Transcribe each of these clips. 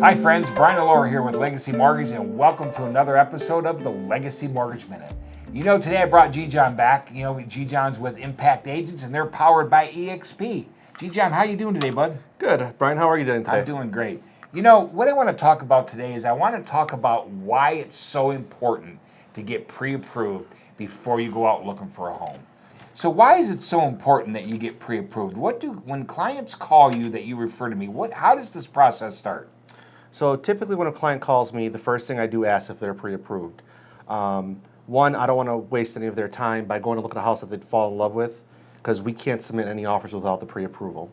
Hi friends, Brian Allure here with Legacy Mortgage, and welcome to another episode of the Legacy Mortgage Minute. You know, today I brought G-John back. You know, G-John's with Impact Agents and they're powered by eXp. G-John, how you doing today, bud? Good. Brian, how are you doing today? I'm doing great. You know, what I want to talk about today is I want to talk about why it's so important to get pre-approved before you go out looking for a home. So why is it so important that you get pre-approved? When clients call you that you refer to me, how does this process start? So typically when a client calls me, the first thing I do ask if they're pre-approved. One, I don't want to waste any of their time by going to look at a house that they'd fall in love with, because we can't submit any offers without the pre-approval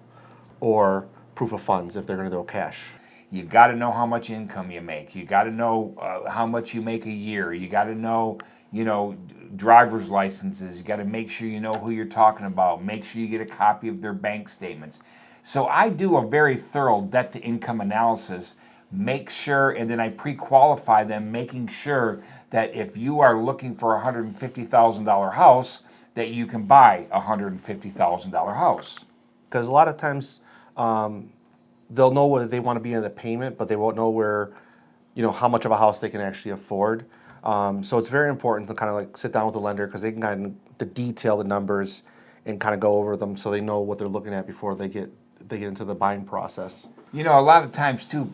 or proof of funds if they're going to do cash. You got to know how much income you make. You got to know how much you make a year. You got to know, driver's licenses. You got to make sure you know who you're talking about. Make sure you get a copy of their bank statements. So I do a very thorough debt to income analysis. Make sure, and then I pre-qualify them, making sure that if you are looking for a $150,000 house, that you can buy a $150,000 house. Because a lot of times they'll know whether they want to be in the payment, but they won't know how much of a house they can actually afford. So it's very important to kind of like sit down with the lender, because they can kind of detail the numbers and kind of go over them so they know what they're looking at before they get into the buying process. You know, a lot of times too,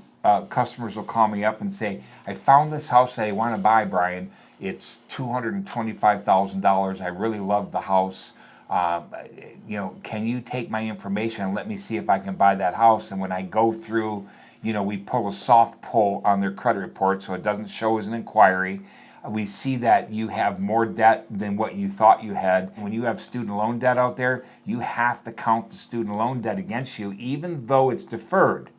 customers will call me up and say, I found this house that I want to buy, Brian. It's $225,000. I really love the house. Can you take my information and let me see if I can buy that house? And when I go through, we pull a soft pull on their credit report so it doesn't show as an inquiry. We see that you have more debt than what you thought you had. When you have student loan debt out there, you have to count the student loan debt against you, even though it's deferred.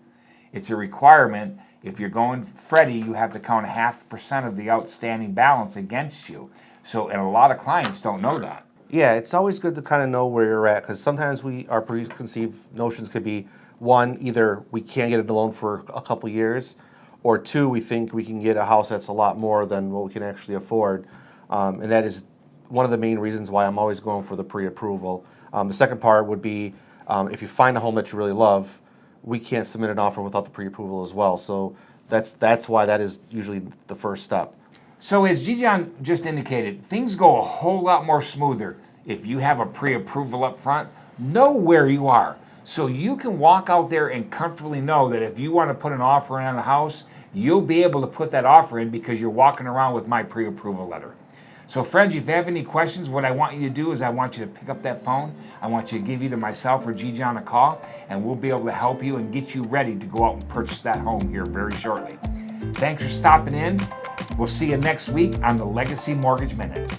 It's a requirement. If you're going Freddie, you have to count 0.5% of the outstanding balance against you. So, and a lot of clients don't know that. Yeah, it's always good to kind of know where you're at, because sometimes our preconceived notions could be, one, either we can't get a loan for a couple years, or two, we think we can get a house that's a lot more than what we can actually afford. And that is one of the main reasons why I'm always going for the pre-approval. The second part would be, if you find a home that you really love, we can't submit an offer without the pre-approval as well. So that's why that is usually the first step. So as G-John just indicated, things go a whole lot more smoother if you have a pre-approval up front. Know where you are, so you can walk out there and comfortably know that if you want to put an offer in on a house, you'll be able to put that offer in because you're walking around with my pre-approval letter. So friends, if you have any questions, what I want you to do is I want you to pick up that phone. I want you to give either myself or G-John a call, and we'll be able to help you and get you ready to go out and purchase that home here very shortly. Thanks for stopping in. We'll see you next week on the Legacy Mortgage Minute.